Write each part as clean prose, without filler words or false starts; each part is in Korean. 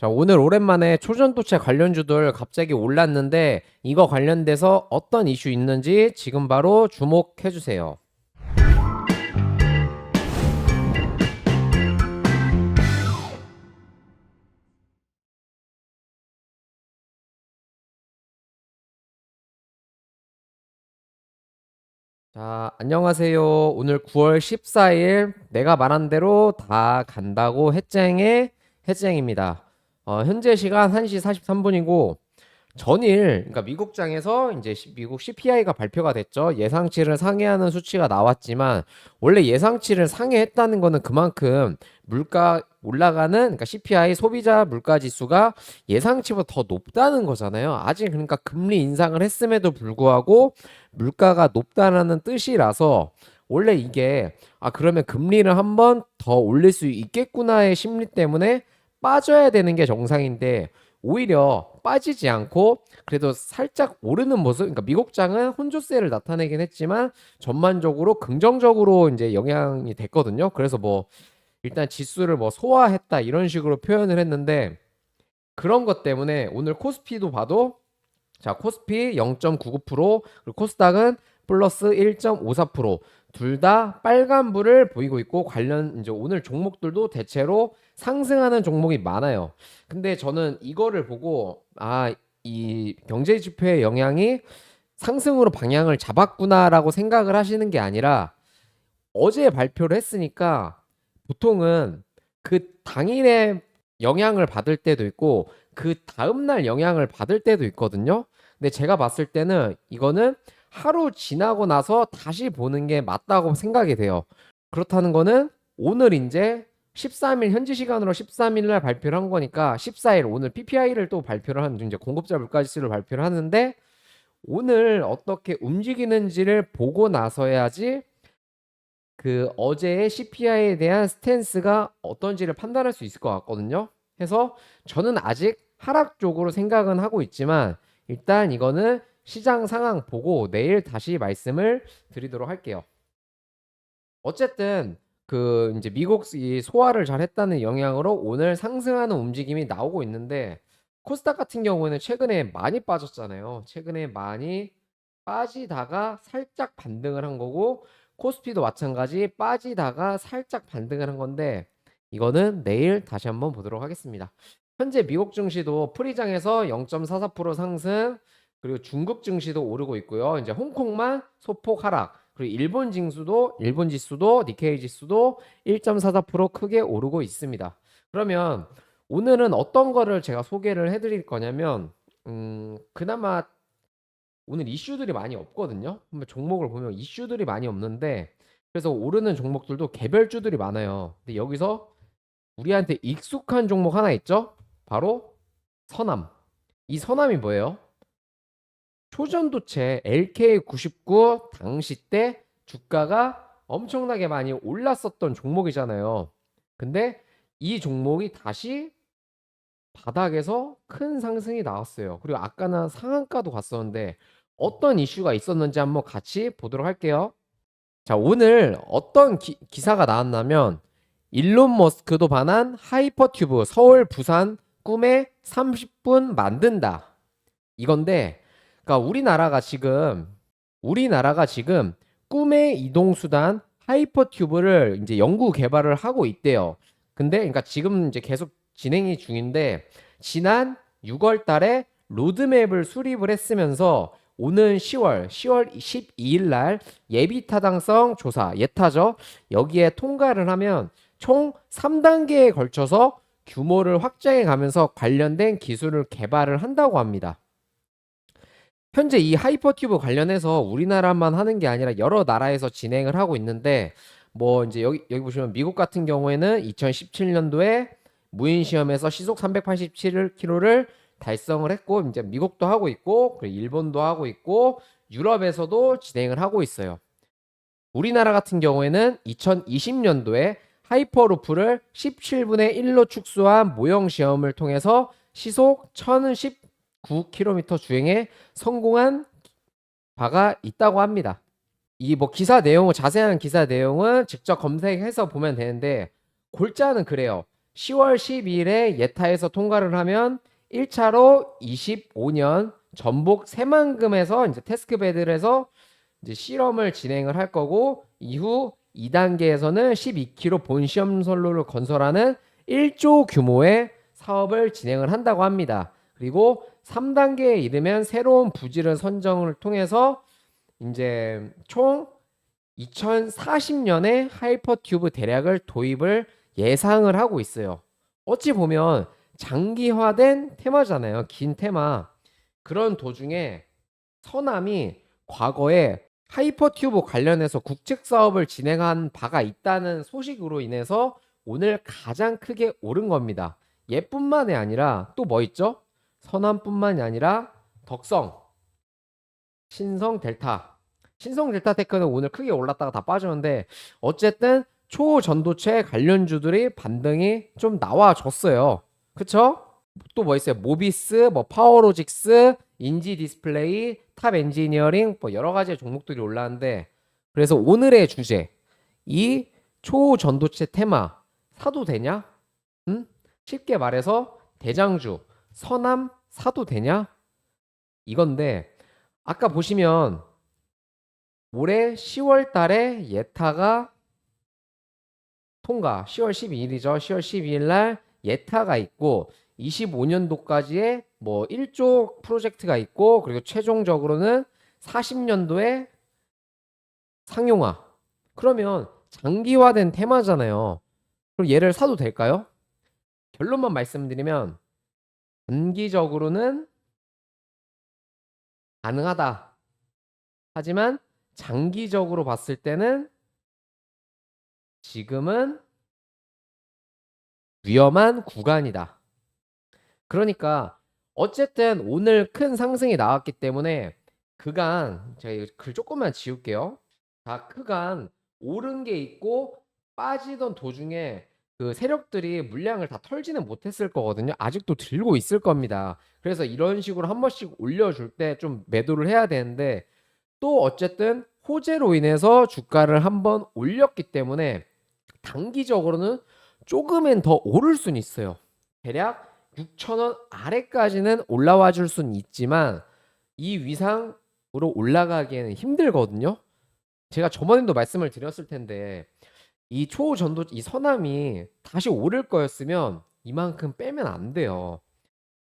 자, 오늘 오랜만에 초전도체 관련주들 갑자기 올랐는데 이거 관련돼서 어떤 이슈 있는지 지금 바로 주목해 주세요. 자, 안녕하세요. 오늘 9월 14일 내가 말한 대로 다 간다고 해쨍의 해쨍입니다. 현재 시간 1시 43분이고 전일, 그러니까 미국장에서 이제 미국 CPI가 발표가 됐죠. 예상치를 상회하는 수치가 나왔지만 원래 예상치를 상회했다는 거는 그만큼 물가 올라가는, 그러니까 CPI 소비자 물가 지수가 예상치보다 더 높다는 거잖아요. 아직 그러니까 금리 인상을 했음에도 불구하고 물가가 높다라는 뜻이라서 원래 이게 그러면 금리를 한번 더 올릴 수 있겠구나의 심리 때문에 빠져야 되는 게 정상인데 오히려 빠지지 않고 그래도 살짝 오르는 모습, 그러니까 미국장은 혼조세를 나타내긴 했지만 전반적으로 긍정적으로 이제 영향이 됐거든요. 그래서 뭐 일단 지수를 뭐 소화했다 이런 식으로 표현을 했는데 그런 것 때문에 오늘 코스피도 봐도 자, 코스피 0.99%, 그리고 코스닥은 플러스 1.54%. 둘 다 빨간불을 보이고 있고 관련 이제 오늘 종목들도 대체로 상승하는 종목이 많아요. 근데 저는 이거를 보고 이 경제 지표의 영향이 상승으로 방향을 잡았구나라고 생각을 하시는 게 아니라 어제 발표를 했으니까 보통은 그 당일에 영향을 받을 때도 있고 그 다음날 영향을 받을 때도 있거든요. 근데 제가 봤을 때는 이거는 하루 지나고 나서 다시 보는 게 맞다고 생각이 돼요. 그렇다는 거는 오늘 이제 13일 현지 시간으로 13일 날 발표를 한 거니까 14일 오늘 PPI를 또 발표를 하는 이제 공급자 물가지수를 발표를 하는데 오늘 어떻게 움직이는지를 보고 나서야지 그 어제의 CPI에 대한 스탠스가 어떤지를 판단할 수 있을 것 같거든요. 해서 저는 아직 하락 쪽으로 생각은 하고 있지만 일단 이거는 시장 상황 보고 내일 다시 말씀을 드리도록 할게요. 어쨌든 그 이제 미국이 소화를 잘 했다는 영향으로 오늘 상승하는 움직임이 나오고 있는데 코스닥 같은 경우에는 최근에 많이 빠졌잖아요. 최근에 많이 빠지다가 살짝 반등을 한 거고 코스피도 마찬가지 빠지다가 살짝 반등을 한 건데 이거는 내일 다시 한번 보도록 하겠습니다. 현재 미국 증시도 프리장에서 0.44% 상승, 그리고 중국 증시도 오르고 있고요. 이제 홍콩만 소폭 하락. 그리고 일본 지수도 니케이 지수도 1.44% 크게 오르고 있습니다. 그러면 오늘은 어떤 거를 제가 소개를 해드릴 거냐면 그나마 오늘 이슈들이 많이 없거든요. 한번 종목을 보면 이슈들이 많이 없는데 그래서 오르는 종목들도 개별주들이 많아요. 근데 여기서 우리한테 익숙한 종목 하나 있죠? 바로 서남. 이 서남이 뭐예요? 초전도체 LK99 당시 때 주가가 엄청나게 많이 올랐었던 종목이잖아요. 근데 이 종목이 다시 바닥에서 큰 상승이 나왔어요. 그리고 아까는 상한가도 갔었는데 어떤 이슈가 있었는지 한번 같이 보도록 할게요. 자, 오늘 어떤 기사가 나왔냐면 일론 머스크도 반한 하이퍼튜브 서울 부산 꿈에 30분 만든다. 이건데 그러니까 우리나라가 지금 꿈의 이동 수단 하이퍼튜브를 이제 연구 개발을 하고 있대요. 근데 그러니까 지금 이제 계속 진행이 중인데 지난 6월 달에 로드맵을 수립을 했으면서 오는 10월 12일 날 예비 타당성 조사 예타죠. 여기에 통과를 하면 총 3단계에 걸쳐서 규모를 확장해 가면서 관련된 기술을 개발을 한다고 합니다. 현재 이 하이퍼튜브 관련해서 우리나라만 하는 게 아니라 여러 나라에서 진행을 하고 있는데 뭐 이제 여기 보시면 미국 같은 경우에는 2017년도에 무인 시험에서 시속 387km를 달성을 했고 이제 미국도 하고 있고 그리고 일본도 하고 있고 유럽에서도 진행을 하고 있어요. 우리나라 같은 경우에는 2020년도에 하이퍼루프를 17분의 1로 축소한 모형 시험을 통해서 시속 1019km 주행에 성공한 바가 있다고 합니다. 이 뭐 자세한 기사 내용은 직접 검색해서 보면 되는데 골자는 그래요. 10월 12일에 예타에서 통과를 하면 1차로 25년 전복 새만금에서 이제 테스트베드를 해서 이제 실험을 진행을 할 거고, 이후 2단계에서는 12km 본시험선로를 건설하는 1조 규모의 사업을 진행을 한다고 합니다. 그리고 3단계에 이르면 새로운 부지를 선정을 통해서 이제 총 2040년에 하이퍼튜브 대략을 도입을 예상을 하고 있어요. 어찌 보면 장기화된 테마잖아요. 긴 테마. 그런 도중에 서남이 과거에 하이퍼튜브 관련해서 국책 사업을 진행한 바가 있다는 소식으로 인해서 오늘 가장 크게 오른 겁니다. 얘뿐만이 아니라 또 뭐 있죠? 서남뿐만이 아니라 덕성, 신성 델타. 신성 델타 테크는 오늘 크게 올랐다가 다 빠졌는데, 어쨌든 초전도체 관련주들이 반등이 좀 나와줬어요. 그쵸? 또 뭐 있어요? 모비스, 뭐 파워로직스, 인지 디스플레이, 탑 엔지니어링, 뭐 여러 가지 종목들이 올라왔는데, 그래서 오늘의 주제, 이 초전도체 테마 사도 되냐? 응? 쉽게 말해서 대장주 서남 사도 되냐? 이건데, 아까 보시면 올해 10월 달에 예타가 통과, 10월 12일이죠. 10월 12일 날 예타가 있고 25년도까지의 뭐 1조 프로젝트가 있고, 그리고 최종적으로는 40년도에 상용화. 그러면 장기화된 테마잖아요. 그럼 얘를 사도 될까요? 결론만 말씀드리면 단기적으로는 가능하다. 하지만 장기적으로 봤을 때는 지금은 위험한 구간이다. 그러니까 어쨌든 오늘 큰 상승이 나왔기 때문에 그간, 제가 글 조금만 지울게요. 자, 그간 오른 게 있고 빠지던 도중에 그 세력들이 물량을 다 털지는 못했을 거거든요. 아직도 들고 있을 겁니다. 그래서 이런 식으로 한 번씩 올려줄 때 좀 매도를 해야 되는데, 또 어쨌든 호재로 인해서 주가를 한번 올렸기 때문에 단기적으로는 조금은 더 오를 수는 있어요. 대략 6,000원 아래까지는 올라와 줄 수는 있지만 이 위상으로 올라가기에는 힘들거든요. 제가 저번에도 말씀을 드렸을 텐데, 이 초전도 이 서남이 다시 오를 거였으면 이만큼 빼면 안 돼요.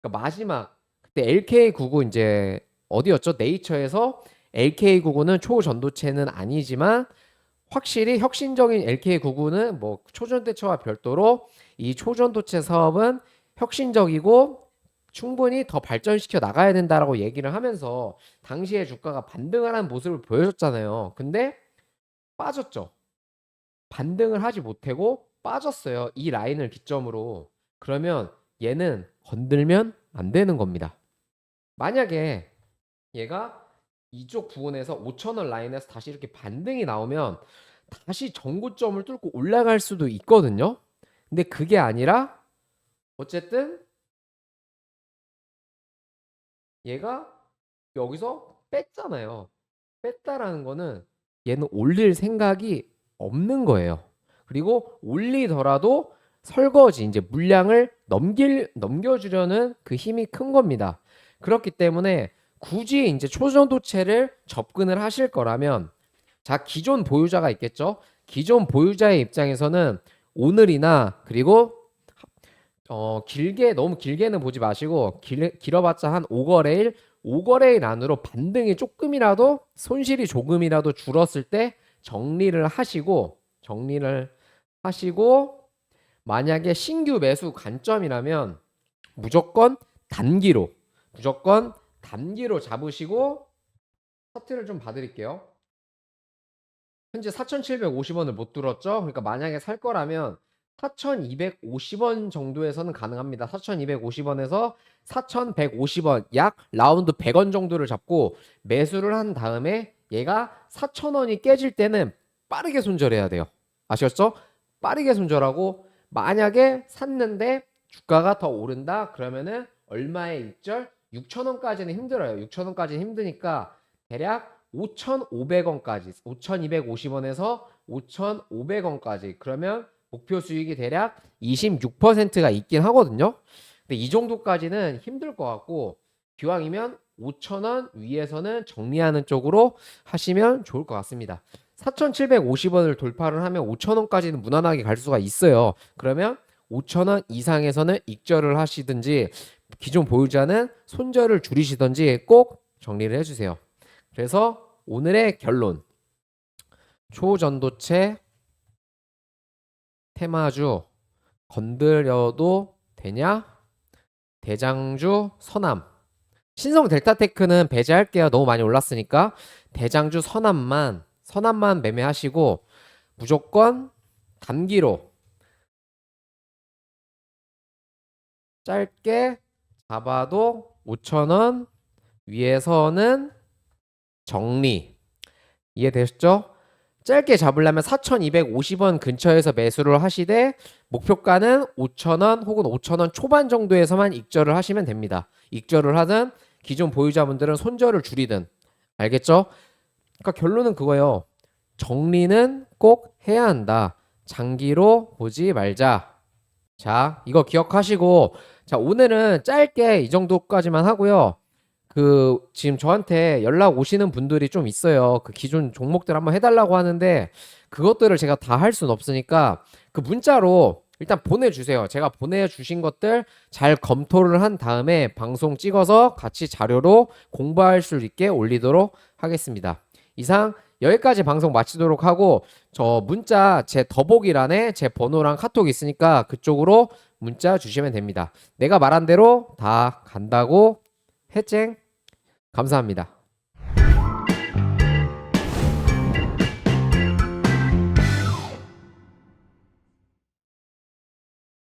그러니까 마지막 그때 LK99 이제 어디였죠? 네이처에서 LK99는 초전도체는 아니지만 확실히 혁신적인 LK99는 뭐 초전도체와 별도로 이 초전도체 사업은 혁신적이고 충분히 더 발전시켜 나가야 된다라고 얘기를 하면서 당시에 주가가 반등을 하는 모습을 보여줬잖아요. 근데 빠졌죠. 반등을 하지 못하고 빠졌어요. 이 라인을 기점으로. 그러면 얘는 건들면 안 되는 겁니다. 만약에 얘가 이쪽 부분에서 5,000원 라인에서 다시 이렇게 반등이 나오면 다시 전고점을 뚫고 올라갈 수도 있거든요. 근데 그게 아니라 어쨌든 얘가 여기서 뺐잖아요. 뺐다라는 거는 얘는 올릴 생각이 없는 거예요. 그리고 올리더라도 설거지 이제 물량을 넘겨주려는 그 힘이 큰 겁니다. 그렇기 때문에 굳이 이제 초전도체를 접근을 하실 거라면, 자, 기존 보유자가 있겠죠. 기존 보유자의 입장에서는 오늘이나, 그리고 길게, 너무 길게는 보지 마시고 길어봤자 한 5거래일, 5거래일 안으로 반등이 조금이라도, 손실이 조금이라도 줄었을 때 정리를 하시고 만약에 신규 매수 관점이라면 무조건 단기로 잡으시고, 차트를 좀 봐드릴게요. 현재 4,750원을 못 뚫었죠. 그러니까 만약에 살 거라면 4,250원 정도에서는 가능합니다. 4,250원에서 4,150원, 약 라운드 100원 정도를 잡고 매수를 한 다음에 얘가 4,000원이 깨질 때는 빠르게 손절해야 돼요. 아시겠죠? 빠르게 손절하고, 만약에 샀는데 주가가 더 오른다 그러면은 얼마의 입절? 6,000원까지는 힘들어요. 6,000원까지는 힘드니까 대략 5,500원까지, 5,250원에서 5,500원까지, 그러면 목표 수익이 대략 26%가 있긴 하거든요. 근데 이 정도까지는 힘들 것 같고 기왕이면 5,000원 위에서는 정리하는 쪽으로 하시면 좋을 것 같습니다. 4,750원을 돌파를 하면 5,000원까지는 무난하게 갈 수가 있어요. 그러면 5,000원 이상에서는 익절을 하시든지 기존 보유자는 손절을 줄이시든지 꼭 정리를 해주세요. 그래서 오늘의 결론. 초전도체 테마주 건드려도 되냐? 대장주 서남. 신성 델타테크는 배제할게요. 너무 많이 올랐으니까. 대장주 서남만 매매하시고 무조건 단기로 짧게 잡아도 5,000원 위에서는 정리. 이해되셨죠? 짧게 잡으려면 4,250원 근처에서 매수를 하시되 목표가는 5,000원 혹은 5,000원 초반 정도에서만 익절을 하시면 됩니다. 익절을 하든 기존 보유자분들은 손절을 줄이든. 알겠죠? 그러니까 결론은 그거예요. 정리는 꼭 해야 한다. 장기로 보지 말자. 자, 이거 기억하시고, 자, 오늘은 짧게 이 정도까지만 하고요. 지금 저한테 연락 오시는 분들이 좀 있어요. 그 기존 종목들 한번 해달라고 하는데, 그것들을 제가 다 할 수는 없으니까, 그 문자로 일단 보내주세요. 제가 보내주신 것들 잘 검토를 한 다음에 방송 찍어서 같이 자료로 공부할 수 있게 올리도록 하겠습니다. 이상 여기까지 방송 마치도록 하고 저 문자 제 더보기란에 제 번호랑 카톡 있으니까 그쪽으로 문자 주시면 됩니다. 내가 말한 대로 다 간다고 해쨍. 감사합니다.